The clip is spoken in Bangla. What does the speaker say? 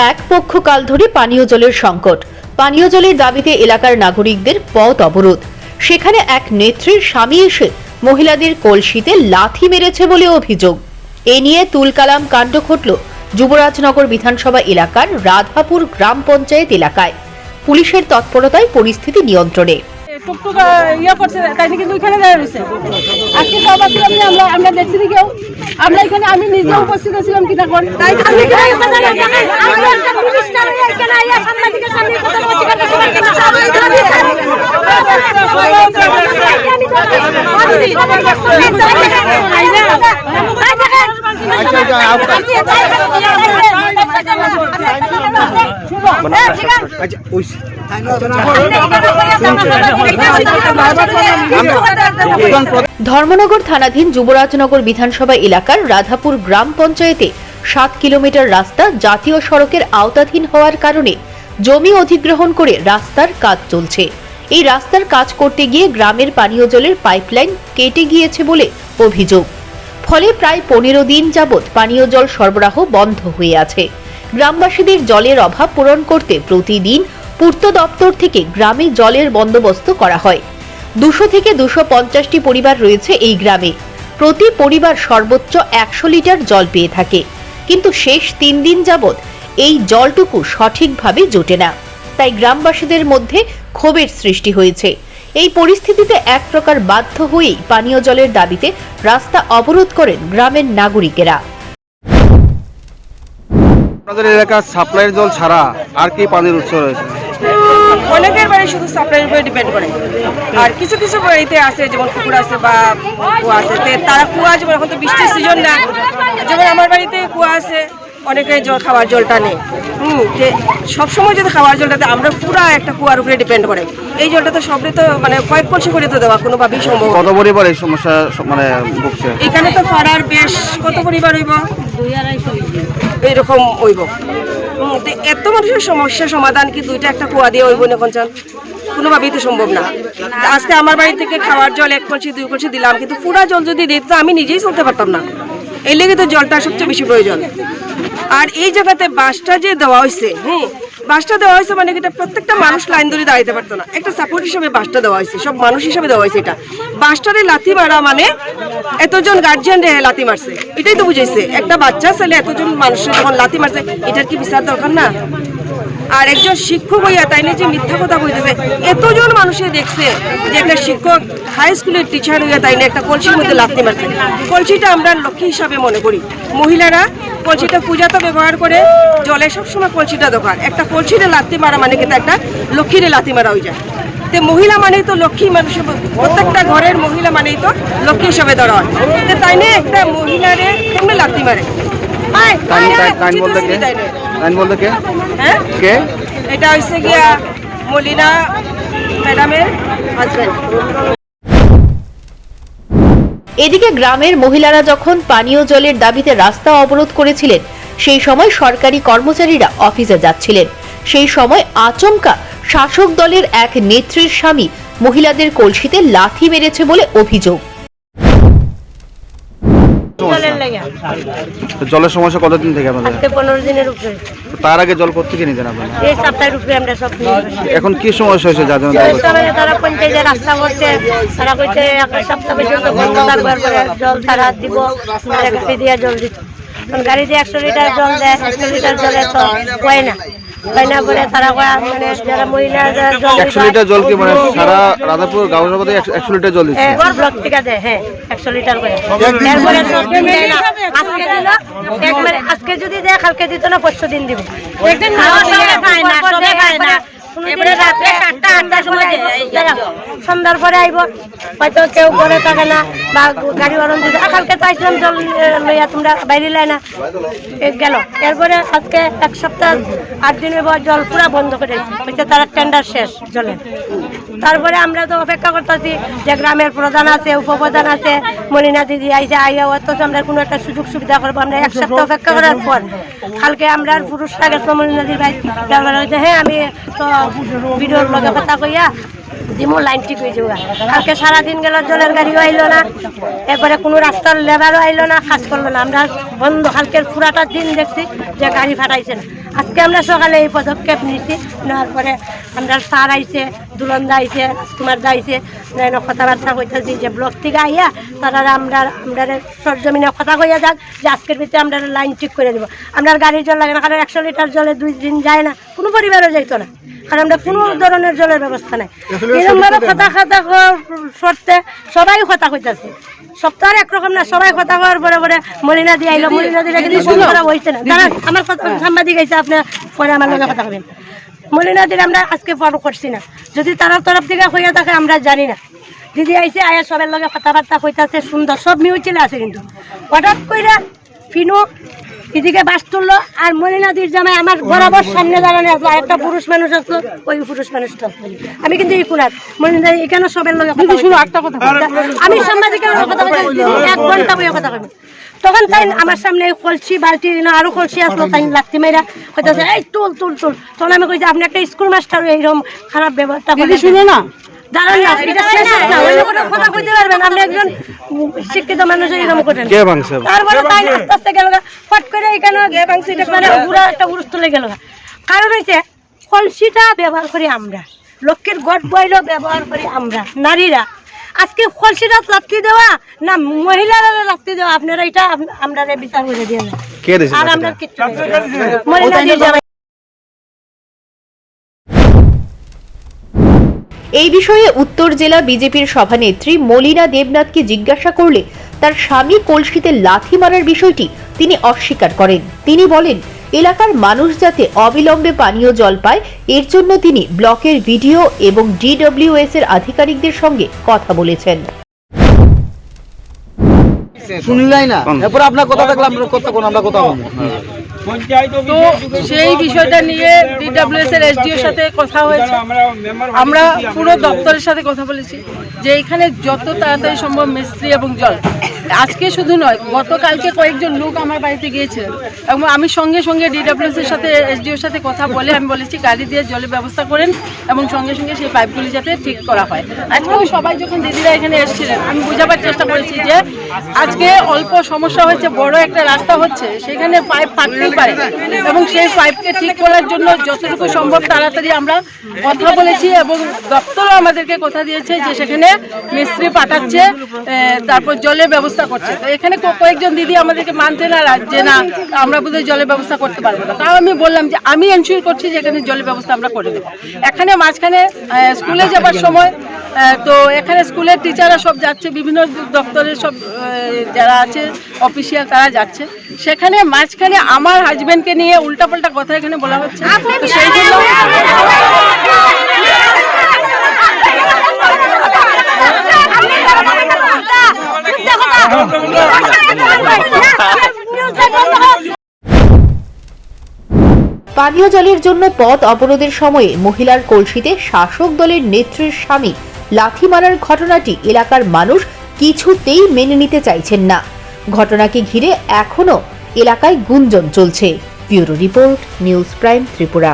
এক পক্ষকাল ধরে পানীয় জলের সংকট। পানীয় জলের দাবিতে এলাকার নাগরিকদের পথ অবরোধ। সেখানে এক নেত্রীর স্বামী এসে মহিলাদের কলসিতে লাথি মেরেছে বলে অভিযোগ। এ নিয়ে তুলকালাম কাণ্ড ঘটল যুবরাজনগর বিধানসভা এলাকার রাধাপুর গ্রাম পঞ্চায়েত এলাকায়। পুলিশের তৎপরতায় পরিস্থিতি নিয়ন্ত্রণে। টুকটুক ইয়ে করছে তাই কিন্তু ওইখানে দাঁড়িয়ে রয়েছে। আজকে সব আসলাম আমরা দেখছি কেউ, আমরা এখানে আমি নিজে উপস্থিত ছিলাম কি তখন তাই ধর্মনগর থানাধীন যুবরাজনগর বিধানসভা এলাকার রাধাপুর গ্রাম পঞ্চায়েতে 7 কিলোমিটার রাস্তা জাতীয় সড়কের আওতাধীন হওয়ার কারণে জমি অধিগ্রহণ করে রাস্তার কাজ চলছে। এই রাস্তার কাজ করতে গিয়ে গ্রামের পানীয় জলের পাইপলাইন কেটে গিয়েছে বলে অভিযোগ। ফলে প্রায় 15 দিন যাবৎ পানীয় জল সরবরাহ বন্ধ হয়ে আছে। গ্রামবাসীদের জলের অভাব পূরণ করতে প্রতিদিন পূর্ত দপ্তর থেকে গ্রামে জলের বন্দোবস্ত করা হয়। 200 থেকে 250টি পরিবার রয়েছে এই গ্রামে। প্রতি পরিবার সর্বোচ্চ 100 লিটার জল পেয়ে থাকে, কিন্তু শেষ 3 দিন যাবৎ এই জলটুকু সঠিকভাবে জোটে না। তাই গ্রামবাসীদের মধ্যে ক্ষোভের সৃষ্টি হয়েছে। এই পরিস্থিতিতে এক প্রকার বাধ্য হয়েই পানীয় জলের দাবিতে রাস্তা অবরোধ করেন গ্রামের নাগরিকেরা। আপনাদের এলাকার সাপ্লাইয়ের জল ছাড়া আর কি পানির উৎস রয়েছে? অনেকের বাড়ি শুধু সাপ্লাইয়ের উপরে ডিপেন্ড করে, আর কিছু কিছু বাড়িতে আছে যেমন পুকুর আছে বা কুয়া আছে, তারা কুয়া যেমন এখন তো বৃষ্টির সিজন না, যেমন আমার বাড়িতে কুয়া আছে, অনেকে জল খাওয়ার জলটা নেই। যে সবসময় যদি খাওয়ার জলটাতে আমরা পুরা একটা কুয়ার উপরে ডিপেন্ড করে, এই জলটা তো সবরে তো মানে কয়েক কলসি করে তো দেওয়া কোনোভাবেই সম্ভব। কত পরিবার এই সমস্যা মানে ভুগছে? এখানে তো পাড়ার বেশ কত পরিবার হইব, 200-250 এইরকম হইব। এত মানুষের সমস্যা সমাধান কি দুইটা একটা কুয়া দিয়ে হইব না? পঞ্চান কোনোভাবেই তো সম্ভব না। আজকে আমার বাড়ি থেকে খাওয়ার জল 1 কলসি 2 কলসি দিলাম, কিন্তু পুরা জল যদি দিত তো আমি নিজেই চলতে পারতাম না। এই লেগে তো জলটা সবচেয়ে বেশি প্রয়োজন। আর এই জায়গাতে বাসটা যে দেওয়া হয়েছে, বাসটা দেওয়া হয়েছে মানে এটা প্রত্যেকটা মানুষ লাইন ধরে দাঁড়াইতে পারতো না, একটা সাপোর্ট হিসেবে বাসটা দেওয়া হয়েছে, সব মানুষ হিসেবে দেওয়া হয়েছে। এটা বাসটারে লাথি মারা মানে এতজন গার্জিয়ান রে লাথি মারছে, এটাই তো বুঝাইছে। একটা বাচ্চা ছেলে এতজন মানুষের যখন লাথি মারছে, এটার কি বিচার দরকার না? আর একজন শিক্ষক হইয়া তাই না যে মিথ্যা কথা বলতেছে, এতজন মানুষে দেখছে যে একটা শিক্ষক হাই স্কুলের টিচার হইয়া তাই না একটা কলসির মধ্যে লাথি মারছে। কলসিটা আমরা লক্ষ্মী হিসাবে মনে করি, মহিলারা কলসিটা পূজাতে ব্যবহার করে, জলে সবসময় কলসিটা দরকার। একটা কলসিরে লাথি মারা মানে কিন্তু একটা লক্ষ্মীরে লাথি মারা হয়ে যায়। তো মহিলা মানেই তো লক্ষ্মী, মানুষ প্রত্যেকটা ঘরের মহিলা মানেই তো লক্ষ্মী হিসাবে ধরা হয়। তো তাই না একটা মহিলারে কেমনে লাথি মারে? এটা হচ্ছে গিয়া মলিনা ম্যাডামের হাজবেন্ড। এদিকে গ্রামের মহিলারা যখন পানীয় জলের দাবিতে রাস্তা অবরোধ করেছিলেন, সেই সময় সরকারি কর্মচারীরা অফিসে যাচ্ছিলেন। সেই সময় আচমকা শাসক দলের এক নেত্রীর স্বামী মহিলাদের কলসিতে লাথি মেরেছে বলে অভিযোগ। জলের সমস্যা কতদিন থেকে আপনাদের? 15 দিনের উপরে। তার আগে জল কোত্থেকে নিতেন আপনারা? এই সপ্তাহের উপরে আমরা সব এখন কি সমস্যা হয়েছে যার জন্য? তারা পঞ্চায়েতে রাস্তা করছে, তারা কইছে এক সপ্তাহ পর্যন্ত বন্ধ তারপর জল তারা দিব, গাড়ি দিয়ে জল দিত। গাড়ি দিয়ে 100 লিটার জল দেয়, 100 লিটার জলে তো হয় না। বলে তারা মানে যারা মহিলা 100 লিটার জল কি মানে সারা রাধাপুর গাঁও সভাতে 100 লিটার জল দিচ্ছে? ব্লক থেকে দেয়, হ্যাঁ 100 লিটার করে। এরপরে আজকে যদি দেয় কালকে দিত না, 5 দিন দিব। সন্ধ্যার পরে আইব, হয়তো কেউ ঘরে থাকে না বা গাড়ি বারণ দিতে, কালকে তো আইসলাম জল লইয়া তোমরা বাইরে লাই না গেল। এরপরে আজকে 1 সপ্তাহ 8 দিনের পর জল পুরা বন্ধ করে দিচ্ছে, তারা টেন্ডার শেষ জলের। তারপরে আমরা তো অপেক্ষা করতেছি যে গ্রামের প্রধান আছে, উপপ্রধান আছে, মলিনা দিদি আইসে, আইয়া অথচ আমরা কোনো একটা সুযোগ সুবিধা করবো। আমরা 1 সপ্তাহ অপেক্ষা করার পর কালকে আমরা পুরুষরা গেছিল মলিনা দিদি ভাই, হ্যাঁ আমি তো ভিডিওর লগে কথা কইয়া দিমো লাইন ঠিক হয়ে যাওয়া। কালকে সারাদিন গেল, জলের গাড়িও আইলো না, এরপরে কোনো রাস্তার লেবারও আইলো না, কাজ করলো না। আমরা বন্ধ, কালকের পুরাটা দিন দেখছি যে গাড়ি ফাটাইছেন। আজকে আমরা সকালে এই পদক্ষেপ নিয়েছি, নেওয়ার পরে আমরা স্যার আইছে, দুলন্দা আইছে, রাজকুমার দা আইছে, কথাবার্তা কইতেছি যে ব্লক থেকে আইয়া তারা আমরা সরজমিনে কথা কইয়া যাক যে আজকের ভিতরে আমরা লাইন ঠিক করে দেবো। আমরা গাড়ির জল লাগে না, কারণ 100 লিটার জলে 2 দিন যায় না, কোনো পরিবারও যাইতো না, কারণ আমরা কোনো ধরনের জলের ব্যবস্থা নাই। এরকমভাবে কথা সরতে সবাই কথা কইতেছে, সপ্তাহে একরকম না, সবাই কথা কওয়ার পরে পরে মলিনা দিয়ে আইলো, মলিনা দিয়ে কিন্তু ফোন করা হয়েছে না, কারণ আমার কথা সাংবাদিক আইসে আপনি পরে আমার লগে কথা বলেন। মলিনা দিয়ে আমরা আজকে ফোন করছি না, যদি তার তরফ থেকে হইয়া থাকে আমরা জানি না। দিদি আইসে আয়া সবার লগে কথাবার্তা কইতাছে, সুন্দর সব মিউচুয়াল আছে, কিন্তু হঠাৎ কইরা ফিনু এদিকে বাস তুললো আর মলিনাদির জামাই আমার বরাবর সামনে দাঁড়ানো আসলো, আর একটা পুরুষ মানুষ আসলো, ওই পুরুষ মানুষটা আমি কিন্তু এই কুনার মলিনা এখানে সবের লগে কথা শুনো, একটা কথা আমি সাংবাদিকের কথা বলছি 1 ঘন্টা বইয়া কথা বলবো। তখন তাই আমার সামনে কলসি বালতি আরো কলসি আসলো, তাই লাত্তি মেয়েরা হইতেছে এই তুল তুল তুল। তখন আমি কইছি আপনি একটা স্কুল মাস্টার এইরকম খারাপ ব্যবহারটা শুনে না দাঁড়ান না, এটা শেষ না, অন্য কোনো কথা কইতে পারবেন আপনি, একজন শিক্ষিত মানুষ এরকম করেন। তারপরে তাই আস্তে আস্তে গেল, ফট করে এখানে মানে পুরো একটা উরুস তুলে গেল। কারণ হয়েছে কলসিটা ব্যবহার করি আমরা, লক্ষ্মীর গড় বইল ব্যবহার করি আমরা নারীরা। আজকে কলসিটা লাত্তি দেওয়া না মহিলারা লাত্তি দেওয়া, আপনারা এটা আমরা বিচার করে দিয়ে না, আর আমরা কিচ্ছু মহিলাদের জামাই। এই বিষয়ে উত্তর জেলা বিজেপির সভানেত্রী মলিনা দেবনাথকে জিজ্ঞাসা করলে তার স্বামী কলসিতে লাথি মারার বিষয়টি তিনি অস্বীকার করেন। তিনি বলেন, এলাকার মানুষ যাতে অবিলম্বে পানীয় জল পায় এর জন্য তিনি ব্লকের ভিডিও এবং DWS এর আধিকারিকদের সঙ্গে কথা বলেছেন। শুনলাই না, এরপর আপনার কথা থাকলে আমরা কথা কোন আমরা কথা বলবো। তো সেই বিষয়টা নিয়ে DWS এর SDO সাথে কথা হয়েছে, আমরা পুরো দপ্তরের সাথে কথা বলেছি যে এখানে যত তাড়াতাড়ি সম্ভব মিস্ত্রি এবং জল, আজকে শুধু নয় গতকালকে কয়েকজন লোক আমার বাড়িতে গিয়েছিলেন এবং আমি সঙ্গে সঙ্গে DWS এর সাথে SDO সাথে কথা বলে আমি বলেছি গাড়ি দিয়ে জলের ব্যবস্থা করেন এবং সঙ্গে সঙ্গে সেই পাইপগুলি যাতে ঠিক করা হয়। আজকেও সবাই যখন দিদিরা এখানে এসেছিলেন আমি বোঝাবার চেষ্টা করেছি যে আজকে অল্প সমস্যা হচ্ছে, বড় একটা রাস্তা হচ্ছে, সেখানে পাইপ ফাটতেই পারে এবং সেই পাইপকে ঠিক করার জন্য যতটুকু সম্ভব তাড়াতাড়ি আমরা কথা বলেছি এবং দপ্তরও আমাদেরকে কথা দিয়েছে যে সেখানে মিস্ত্রি পাঠাচ্ছে, তারপর জলের ব্যবস্থা করছে। তো এখানে কয়েকজন দিদি আমাদেরকে মানতে নারাজ যে না আমরা বোধহয় জলের ব্যবস্থা করতে পারবো না। তাও আমি বললাম যে আমি এনশিওর করছি যে এখানে জলের ব্যবস্থা আমরা করে দেবো। এখানে মাঝখানে স্কুলে যাবার সময় তো এখানে স্কুলের টিচাররা সব যাচ্ছে, বিভিন্ন দপ্তরের সব যারা আছে অফিসিয়াল তারা যাচ্ছে, সেখানে মাঝখানে আমার হাজবেন্ডকে নিয়ে উল্টাপাল্টা কথা এখানে বলা হচ্ছে। তো সেই জন্য পানীয় জলের জন্য পথ অবরোধের সময়ে মহিলার কলসিতে শাসক দলের নেত্রীর স্বামী লাথি মারার ঘটনাটি এলাকার মানুষ কিছুতেই মেনে নিতে চাইছেন না। ঘটনাকে ঘিরে এখনো এলাকায় গুঞ্জন চলছে। Bureau report, news prime Tripura.